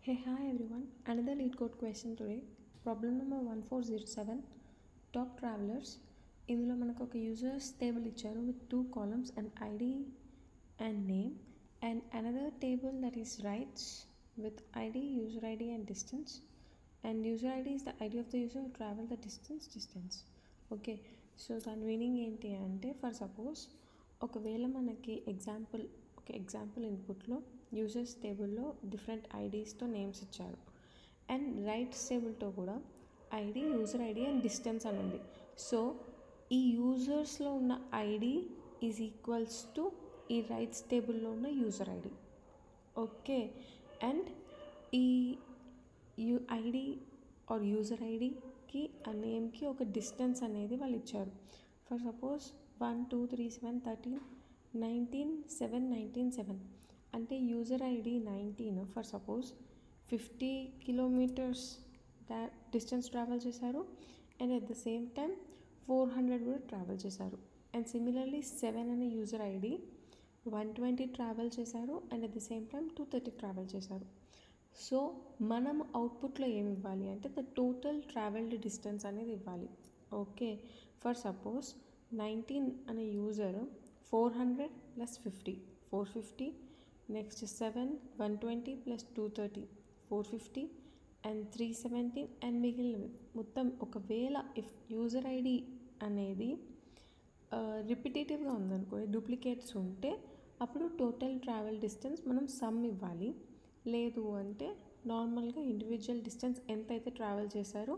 Hey, hi everyone. Another lead code question today. Problem number 1407. Top travelers. ఇందులో మనకు ఒక users table ఇచ్చారు with two columns and ID and name, and another table that is rights with ID, user ID and distance, and user ID is the ID of the user who travel the distance. Okay, so దాని meaning ఏంటి అంటే, for suppose ఒకవేళ మనకి example ఇన్పుట్లో users టేబుల్లో different ఐడీస్తో names ఇచ్చారు, and rights టేబుల్తో కూడా ID, user ID and distance అని ఉంది. సో ఈ యూజర్స్లో ఉన్న ఐడి ఈజ్ ఈక్వల్స్ టు ఈ రైట్స్ టేబుల్లో ఉన్న యూజర్ ఐడి. ఓకే, అండ్ ఈ ఐడి ఆర్ యూజర్ ఐడికి ఆ నేమ్కి ఒక డిస్టెన్స్ అనేది వాళ్ళు ఇచ్చారు. ఫర్ సపోజ్ 1 2 3 7 13 19 7 19 7 అంటే user ID 19 for suppose 50 kilometres distance travel చేశారు, and at the same time 400 కూడా ట్రావెల్ చేశారు. అండ్ సిమిలర్లీ 7 అనే యూజర్ ఐడి 120 ట్రావెల్ చేశారు, and at the same time 230 travel చేశారు. సో మనం అవుట్పుట్లో ఏమి ఇవ్వాలి అంటే ద టోటల్ ట్రావెల్డ్ డిస్టెన్స్ అనేది ఇవ్వాలి. ఓకే, ఫర్ సపోజ్ 19 అనే user 400 plus 50 450, next 7 120 plus 230 450 and 317 and మిగిలినవి మొత్తం. ఒకవేళ ఇఫ్ యూజర్ ఐడి అనేది రిపిటేటివ్గా ఉందనుకో, డూప్లికేట్స్ ఉంటే అప్పుడు టోటల్ ట్రావెల్ డిస్టెన్స్ మనం సమ్ ఇవ్వాలి. లేదు అంటే నార్మల్గా ఇండివిజువల్ డిస్టెన్స్ ఎంతైతే ట్రావెల్ చేశారో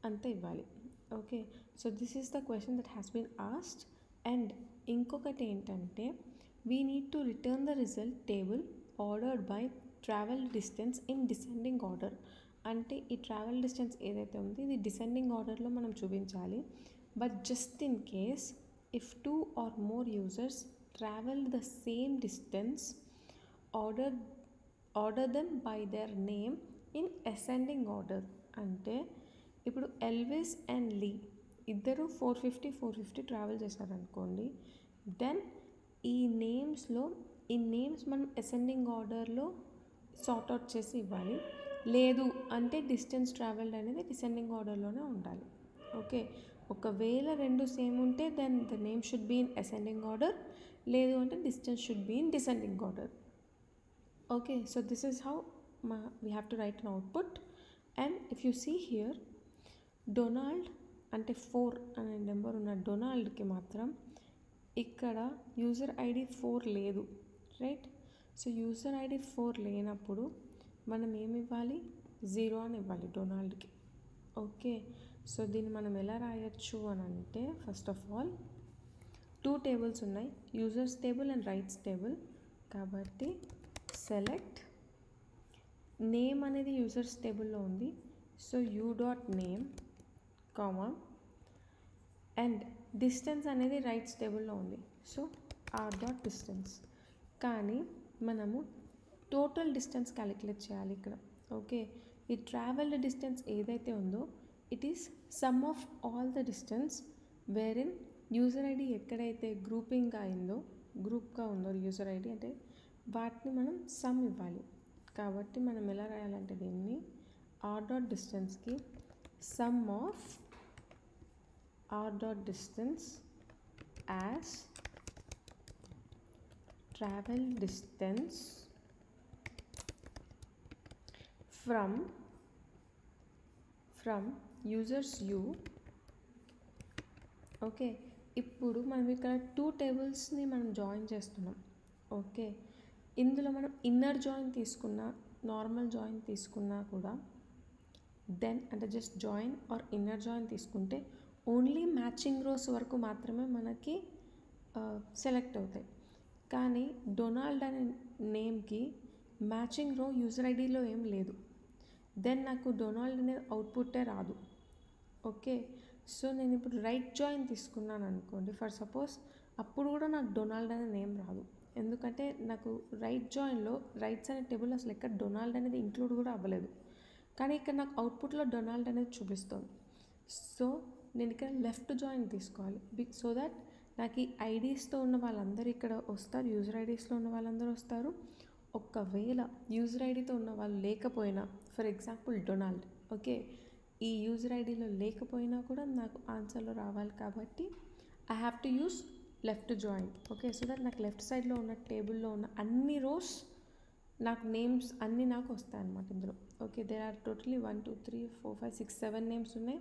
అంత ఇవ్వాలి. Okay, so this is the question that has been asked. And ఇంకొకటి ఏంటంటే, we need to return the result table ordered by travel distance in descending order. అంటే ఈ ట్రావెల్ డిస్టెన్స్ ఏదైతే ఉందో ఇది డిసెండింగ్ ఆర్డర్లో మనం చూపించాలి. But just in case if 2 or more users travel the same distance, order them by their name in ascending order. అంటే ఇప్పుడు ఎల్విస్ అండ్ లీ ఇద్దరు 450 ట్రావెల్ చేశారనుకోండి, దెన్ ఈ నేమ్స్ మనం అసెండింగ్ ఆర్డర్లో సార్ట్ అవుట్ చేసి ఇవ్వాలి. లేదు అంటే డిస్టెన్స్ ట్రావెల్డ్ అనేది డిసెండింగ్ ఆర్డర్లోనే ఉండాలి. ఓకే, ఒకవేళ రెండు సేమ్ ఉంటే then the name should be in ascending order, లేదు అంటే distance should be in descending order. Okay, so this is how we have to write an output. And if you see here, Donald అంటే 4 అనే number ఉన్న డొనాల్డ్కి మాత్రం ఇక్కడ user ID 4 లేదు, right? So user ID 4 లేనప్పుడు మనం ఏమి ఇవ్వాలి? 0 అని ఇవ్వాలి డొనాల్డ్కి. ఓకే, సో దీన్ని మనం ఎలా రాయొచ్చు అని అంటే, ఫస్ట్ ఆఫ్ ఆల్ 2 టేబుల్స్ ఉన్నాయి, users table and rights table. కాబట్టి సెలెక్ట్ నేమ్ అనేది యూజర్స్ టేబుల్లో ఉంది, so you dot name comma, and distance అనేది రైట్స్ టేబుల్లో ఉంది, సో ఆర్ డాట్ డిస్టెన్స్. కానీ మనము టోటల్ డిస్టెన్స్ క్యాలిక్యులేట్ చేయాలి ఇక్కడ. ఓకే, ఈ ట్రావెల్డ్ డిస్టెన్స్ ఏదైతే ఉందో it is sum of all the distance where in user ID ఎక్కడైతే గ్రూప్గా ఉందో యూజర్ ఐడి అంటే వాటిని మనం సమ్ ఇవ్వాలి. కాబట్టి మనం ఎలా రాయాలంటే దీన్ని ఆర్ డాట్ డిస్టెన్స్కి sum of R dot distance as travel distance from users U. Okay, ఇప్పుడు మనం ఇక్కడ 2 టేబుల్స్ని మనం జాయిన్ చేస్తున్నాం. ఓకే, ఇందులో మనం ఇన్నర్ జాయిన్ తీసుకున్నా, నార్మల్ జాయిన్ తీసుకున్నా కూడా దెన్ అంటే just join or inner join తీసుకుంటే ఓన్లీ మ్యాచింగ్ రోస్ వరకు మాత్రమే మనకి సెలెక్ట్ అవుతాయి. కానీ డొనాల్డ్ అనే నేమ్కి మ్యాచింగ్ రో యూజర్ ఐడిలో ఏం లేదు, దెన్ నాకు డొనాల్డ్ అనేది అవుట్పుట్టే రాదు. ఓకే, సో నేను ఇప్పుడు రైట్ జాయిన్ తీసుకున్నాను అనుకోండి ఫర్ సపోజ్, అప్పుడు కూడా నాకు డొనాల్డ్ అనే నేమ్ రాదు, ఎందుకంటే నాకు రైట్ జాయిన్లో రైట్స్ అనే టేబుల్ అసలు ఎక్కడ డొనాల్డ్ అనేది ఇంక్లూడ్ కూడా అవ్వలేదు. కానీ ఇక్కడ నాకు అవుట్పుట్లో డొనాల్డ్ అనేది చూపిస్తుంది. సో నేను ఇక్కడ లెఫ్ట్ జాయిన్ తీసుకోవాలి, సో దట్ నాకు ఈ ఐడీస్తో ఉన్న వాళ్ళందరూ ఇక్కడ వస్తారు, యూజర్ ఐడీస్లో ఉన్న వాళ్ళందరూ వస్తారు. ఒకవేళ యూజర్ ఐడితో ఉన్న వాళ్ళు లేకపోయినా, ఫర్ ఎగ్జాంపుల్ డొనాల్డ్, ఓకే, ఈ యూజర్ ఐడిలో లేకపోయినా కూడా నాకు ఆన్సర్లో రావాలి కాబట్టి I have to use left join. Okay, so that నాకు లెఫ్ట్ సైడ్లో ఉన్న టేబుల్లో ఉన్న అన్ని రోస్ నాకు నేమ్స్ అన్నీ నాకు వస్తాయి అన్నమాట ఇందులో. Okay, there are totally 1 2 3 4 5 6 7 names ఉన్నాయి.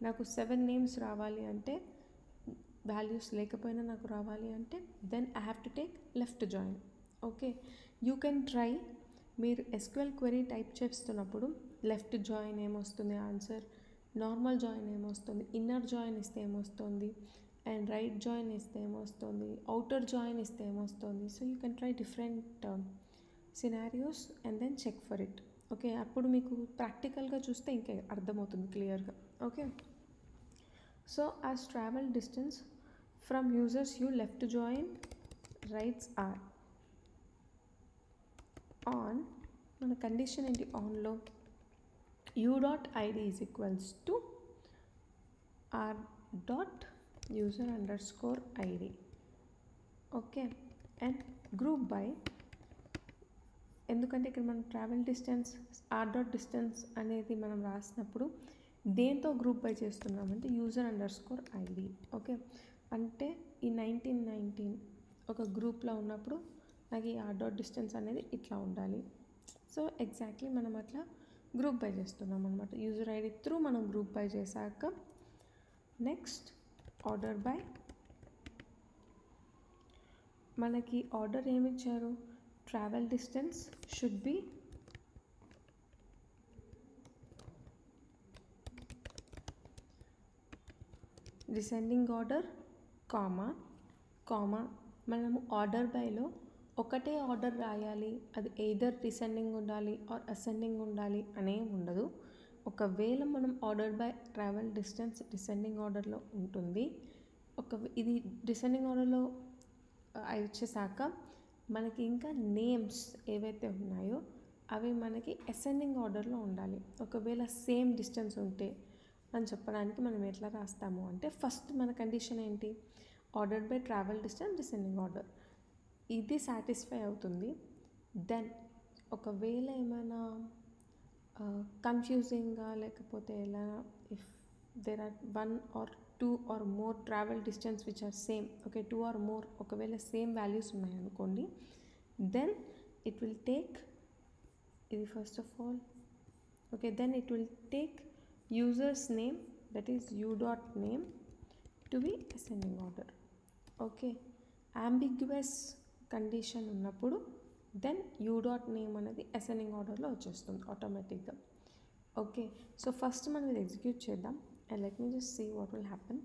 నాకు 7 నేమ్స్ రావాలి అంటే, వాల్యూస్ లేకపోయినా నాకు రావాలి అంటే, then I have to take left join. Okay, you can try. మీరు ఎస్క్యూఎల్ క్వెరీ టైప్ చేస్తున్నప్పుడు లెఫ్ట్ జాయిన్ ఏమొస్తుంది ఆన్సర్, నార్మల్ జాయిన్ ఏమొస్తుంది, ఇన్నర్ జాయిన్ ఇస్తే ఏమొస్తుంది, అండ్ రైట్ జాయిన్ ఇస్తే ఏమొస్తుంది, అవుటర్ జాయిన్ ఇస్తే ఏమొస్తుంది. So you can try different scenarios and then check for it. Okay, అప్పుడు మీకు ప్రాక్టికల్గా చూస్తే ఇంకా అర్థమవుతుంది క్లియర్గా. Okay, so as travel distance from users U left join rights R on. మన కండిషన్ ఏంటి ఆన్లో, U dot ID is equals to R dot user underscore స్కోర్ ఐడి. ఓకే, అండ్ గ్రూప్ బై, ఎందుకంటే ఇక్కడ మనం travel distance R dot distance అనేది మనం రాసినప్పుడు దేంతో గ్రూప్ బై చేస్తున్నామంటే యూజర్ అండర్ స్కోర్ ఐడి. ఓకే, అంటే ఈ 1919 ఒక గ్రూప్లో ఉన్నప్పుడు నాకు ఈ ఆర్ డాట్ డిస్టెన్స్ అనేది ఇట్లా ఉండాలి. సో ఎగ్జాక్ట్లీ మనం అట్లా గ్రూప్ బై చేస్తున్నాం అనమాట. యూజర్ ఐడి త్రూ మనం గ్రూప్ బై చేశాక నెక్స్ట్ ఆర్డర్ బై, మనకి ఆర్డర్ ఏమి ఇచ్చారు, travel distance should be descending order comma comma. మనము ఆర్డర్ బైలో ఒకటే ఆర్డర్ రాయాలి, అది ఎయిదర్ డిసెండింగ్ ఉండాలి ఆర్ అసెండింగ్ ఉండాలి అనే ఉండదు. ఒకవేళ మనం order by travel distance descending ఆర్డర్లో ఉంటుంది, ఇది డిసెండింగ్ ఆర్డర్లో వచ్చేసాక మనకి ఇంకా నేమ్స్ ఏవైతే ఉన్నాయో అవి మనకి అసెండింగ్ ఆర్డర్లో ఉండాలి. ఒకవేళ సేమ్ డిస్టెన్స్ ఉంటే అని చెప్పడానికి మనం ఎట్లా రాస్తాము అంటే, ఫస్ట్ మన కండిషన్ ఏంటి, order by travel distance descending order, ఇది సాటిస్ఫై అవుతుంది. దెన్ ఒకవేళ ఏమైనా కన్ఫ్యూజింగ్గా లేకపోతే ఎలా, if there are 1 or 2 or more travel distance which are same, okay 2 or more ఒకవేళ సేమ్ వాల్యూస్ ఉన్నాయనుకోండి, దెన్ ఇట్ విల్ టేక్ ఇది first of all. Okay, then it will take users name, that is U dot name to be ascending order. Okay, ambiguous condition ఉన్నప్పుడు then you dot name అనేది ascending ఆర్డర్లో వచ్చేస్తుంది ఆటోమేటిక్గా. Okay, so first మనం ఇది execute చేద్దాం and let me just see what will happen.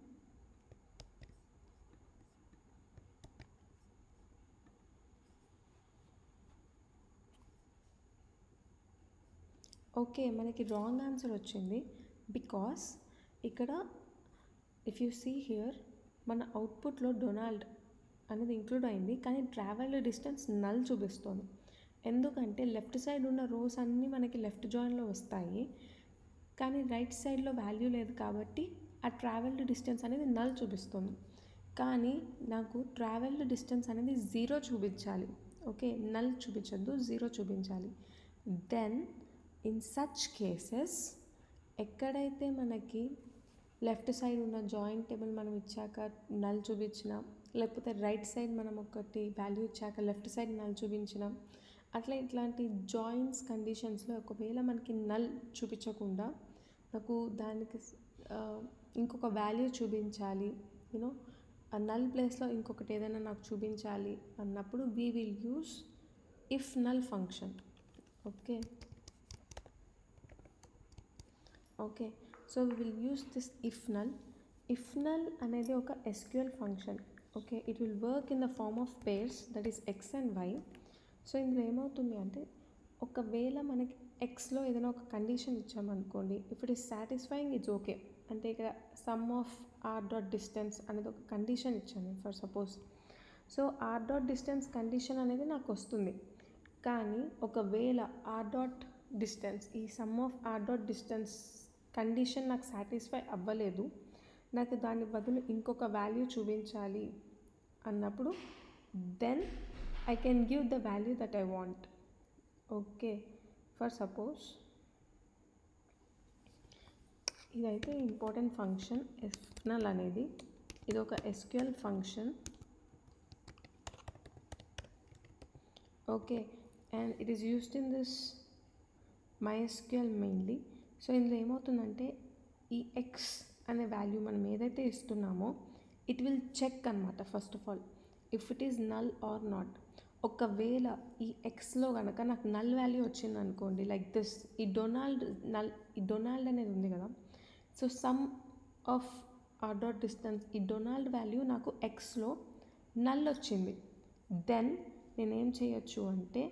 Okay, మనకి wrong answer వచ్చింది బికాస్ ఇక్కడ ఇఫ్ యూ సీ హియర్ మన అవుట్పుట్లో డొనాల్డ్ అనేది ఇంక్లూడ్ అయింది, కానీ ట్రావెల్ డిస్టెన్స్ నల్ చూపిస్తుంది. ఎందుకంటే లెఫ్ట్ సైడ్ ఉన్న రోస్ అన్నీ మనకి లెఫ్ట్ జాయిన్లో వస్తాయి, కానీ రైట్ సైడ్లో వాల్యూ లేదు కాబట్టి ఆ ట్రావెల్డ్ డిస్టెన్స్ అనేది నల్ చూపిస్తుంది. కానీ నాకు ట్రావెల్డ్ డిస్టెన్స్ అనేది 0 చూపించాలి. ఓకే, నల్ చూపించద్దు, 0 చూపించాలి. దెన్ ఇన్ సచ్ కేసెస్ ఎక్కడైతే మనకి లెఫ్ట్ సైడ్ ఉన్న జాయిన్ టేబుల్ మనం ఇచ్చాక నల్ చూపించినా, లేకపోతే రైట్ సైడ్ మనం ఒకటి వాల్యూ ఇచ్చాక లెఫ్ట్ సైడ్ నల్ చూపించినా, అట్లా ఇట్లాంటి జాయిన్స్ కండిషన్స్లో ఒకవేళ మనకి నల్ చూపించకుండా నాకు దానికి ఇంకొక వాల్యూ చూపించాలి, యూనో ఆ నల్ ప్లేస్లో ఇంకొకటి ఏదైనా నాకు చూపించాలి అన్నప్పుడు we will use if null function. Okay okay so we will use this if null. If null అనేది ఒక SQL function. Okay, it will work in the form of pairs, that is X and Y. So ఇందులో ఏమవుతుంది అంటే, ఒకవేళ మనకి ఎక్స్లో ఏదైనా ఒక కండిషన్ ఇచ్చామనుకోండి, if it is satisfying it's okay. అంటే ఇక్కడ sum of R dot distance అనేది ఒక కండిషన్ ఇచ్చాను for suppose. So are dot distance condition అనేది నాకు వస్తుంది, కానీ ఒకవేళ ఆర్ డాట్ డిస్టెన్స్ ఈ sum of R dot distance condition నాకు సాటిస్ఫై అవ్వలేదు, నాకు దాని బదులు ఇంకొక వాల్యూ చూపించాలి అన్నప్పుడు then I can give the value that I want. Okay, for suppose ఇదైతే ఇంపార్టెంట్ ఫంక్షన్ ఎఫ్నల్ అనేది. ఇది ఒక SQL function. Okay, and it is used in this MySQL mainly. So ఇందులో ఏమవుతుందంటే ఈ ఎక్స్ అనే వాల్యూ మనం ఏదైతే ఇస్తున్నామో ఇట్ విల్ చెక్ అనమాట. First of all if it is null or not. ఒకవేళ ఈ ఎక్స్లో కనుక నాకు నల్ వాల్యూ వచ్చింది అనుకోండి, లైక్ దిస్, ఈ డొనాల్డ్ అనేది ఉంది కదా. So some of R dot distance, ఈ డొనాల్డ్ వాల్యూ నాకు ఎక్స్లో నల్ వచ్చింది. దెన్ నేనేం చేయొచ్చు అంటే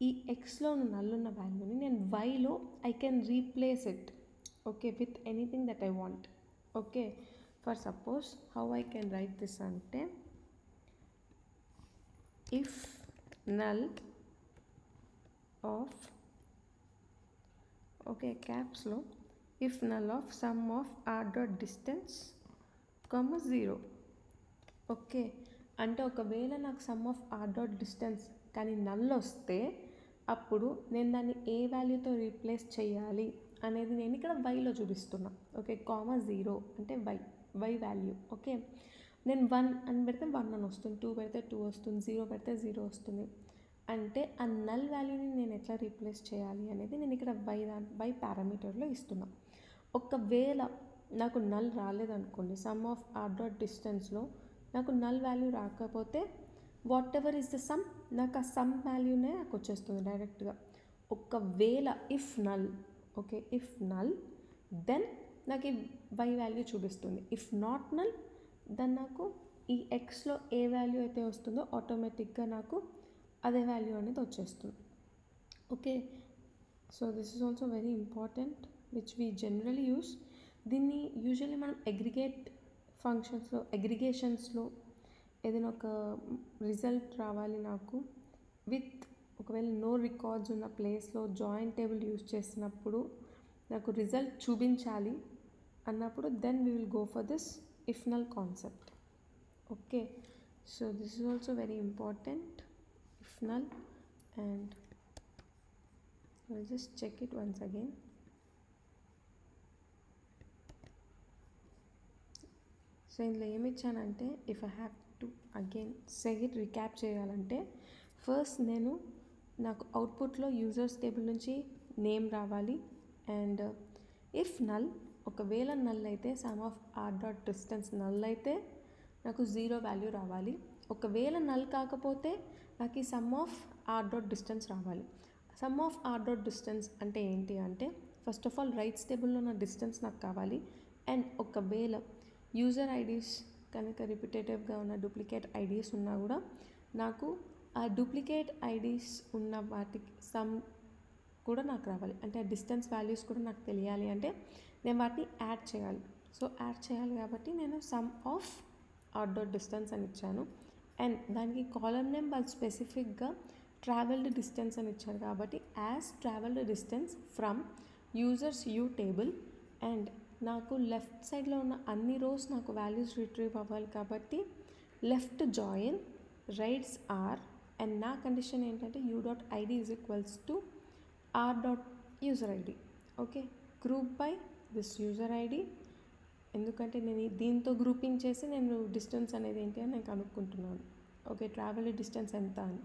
ఈ ఎక్స్లో ఉన్న నల్ ఉన్న వాల్యూని నేను వైలో I can replace it, okay, with anything that I want. Okay, for suppose how I can write this అంటే ఇఫ్ నల్ ఆఫ్, ఓకే, క్యాప్స్లో if null of sum of R dot distance comma 0. Okay, అంటే ఒకవేళ నాకు sum of R dot distance కానీ null వస్తే అప్పుడు నేను దాన్ని ఏ వాల్యూతో రీప్లేస్ చేయాలి అనేది నేను ఇక్కడ వైలో చూపిస్తున్నా. ఓకే, కామా 0 అంటే వై వాల్యూ. ఓకే, నేను 1 అని పెడితే 1 అని వస్తుంది, 2 పెడితే 2 వస్తుంది, 0 పెడితే 0 వస్తుంది. అంటే ఆ నల్ వాల్యూని నేను ఎట్లా రీప్లేస్ చేయాలి అనేది నేను ఇక్కడ వై పారామీటర్లో ఇస్తున్నా. ఒకవేళ నాకు నల్ రాలేదనుకోండి, సమ్ ఆఫ్ ఆర్ డాట్ డిస్టెన్స్లో నాకు నల్ వాల్యూ రాకపోతే whatever is the sum, నాకు ఆ సమ్ వాల్యూనే నాకు వచ్చేస్తుంది డైరెక్ట్గా. ఒకవేళ if null, okay, if null then నాకు ఈ వై వాల్యూ చూపిస్తుంది. ఇఫ్ నాట్ నల్ దెన్ నాకు ఈ ఎక్స్లో ఏ వాల్యూ అయితే వస్తుందో ఆటోమేటిక్గా నాకు అదే వాల్యూ అనేది వచ్చేస్తుంది. Okay, so this is also very important which we generally use. దీన్ని యూజువల్లీ మనం అగ్రిగేషన్స్లో ఏదైనా ఒక రిజల్ట్ రావాలి నాకు విత్, ఒకవేళ నో రికార్డ్స్ ఉన్న ప్లేస్లో జాయిన్ టేబుల్ యూజ్ చేసినప్పుడు నాకు రిజల్ట్ చూపించాలి అన్నప్పుడు then we will go for this if null concept. Okay, so this is also very important, if null. And I just check it once again. So ఇందులో ఏమి ఇచ్చానంటే if I have to again set recap చేయాలంటే first నాకు అవుట్పుట్లో users table నుంచి name రావాలి. And if null, ఒకవేళ null అయితే sum of R dot distance null అయితే నాకు 0 వాల్యూ రావాలి. ఒకవేళ నల్ కాకపోతే నాకు ఈ sum of R dot distance రావాలి. Sum of R dot distance అంటే ఏంటి అంటే ఫస్ట్ ఆఫ్ ఆల్ రైట్స్ టేబుల్లో ఉన్న డిస్టెన్స్ నాకు కావాలి. అండ్ ఒకవేళ యూజర్ ఐడీస్ కనుక రిపిటేటివ్గా ఉన్న డూప్లికేట్ ఐడీస్ ఉన్నా కూడా నాకు ఆ డూప్లికేట్ ఐడీస్ ఉన్న వాటికి సమ్ కూడా నాకు రావాలి. అంటే ఆ డిస్టెన్స్ వాల్యూస్ కూడా నాకు తెలియాలి అంటే నేను వాటిని యాడ్ చేయాలి. సో యాడ్ చేయాలి కాబట్టి నేను some of R dot distance అని ఇచ్చాను. అండ్ దానికి కాలమ్ నేమ్ వాళ్ళు స్పెసిఫిక్గా ట్రావెల్డ్ డిస్టెన్స్ అని ఇచ్చారు కాబట్టి as travelled distance from users U table. And నాకు లెఫ్ట్ సైడ్లో ఉన్న అన్ని రోస్ నాకు వాల్యూస్ రిట్రీవ్ అవ్వాలి కాబట్టి left join rights R. And నా కండిషన్ ఏంటంటే U dot ID is equals to R dot user ID. Okay, group by this user ID, ఎందుకంటే నేను దీంతో గ్రూపింగ్ చేసి నేను డిస్టెన్స్ అనేది ఏంటి అని నేను కనుక్కుంటున్నాను. ఓకే, ట్రావెల్ డిస్టెన్స్ ఎంత అని.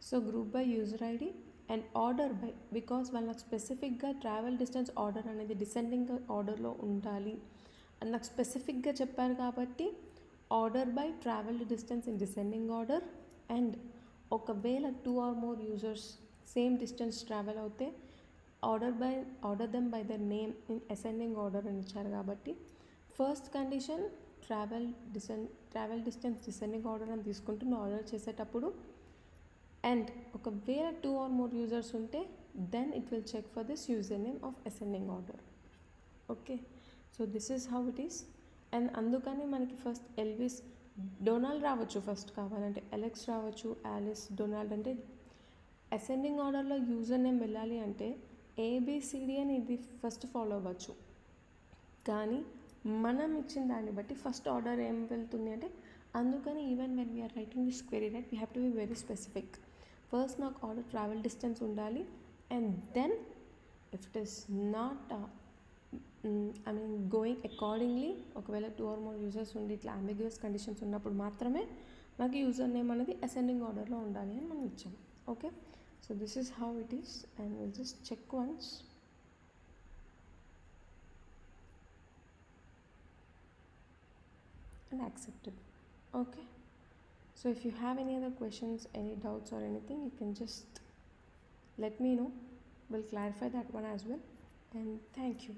So group by user ID and order by, because వాళ్ళు నాకు స్పెసిఫిక్గా ట్రావెల్ డిస్టెన్స్ ఆర్డర్ అనేది డిసెండింగ్ ఆర్డర్లో ఉండాలి అని నాకు స్పెసిఫిక్గా చెప్పారు కాబట్టి order by travelled distance in descending order. And ఒకవేళ 2 or more users same distance travel అవుతే order them by the name in ascending order అని ఇచ్చారు కాబట్టి first condition travel distance descending order అని తీసుకుంటున్న ఆర్డర్ చేసేటప్పుడు. అండ్ ఒకవేళ 2 or more యూజర్స్ ఉంటే then it will check for this user name of ascending order. Okay, so this is how it is. And అందుకని మనకి ఫస్ట్ ఎల్విస్ డొనాల్డ్ రావచ్చు, first కావాలంటే Alex రావచ్చు, ఆలిస్, డొనాల్డ్. అంటే ascending ఆర్డర్లో user name వెళ్ళాలి అంటే ఏబిసిడి అని ఇది ఫస్ట్ ఫాలో అవ్వచ్చు. కానీ మనం ఇచ్చిన దాన్ని బట్టి ఫస్ట్ ఆర్డర్ ఏం వెళ్తుంది అంటే అందుకని even when we are writing this query right we have to be very specific. First నాకు ఆర్డర్ ట్రావెల్ డిస్టెన్స్ ఉండాలి, and then if it is not going accordingly, ఒకవేళ 2 or more యూజర్స్ ఉండి ఇట్లా అంబిగ్యూస్ కండిషన్స్ ఉన్నప్పుడు మాత్రమే నాకు యూజర్ నేమ్ అనేది ascending ఆర్డర్లో ఉండాలి అని మనం ఇచ్చాం. Okay, so this is how it is, and will just check once. And accept it. Okay, so if you have any other questions, any doubts or anything, you can just let me know. We'll clarify that one as well. And thank you.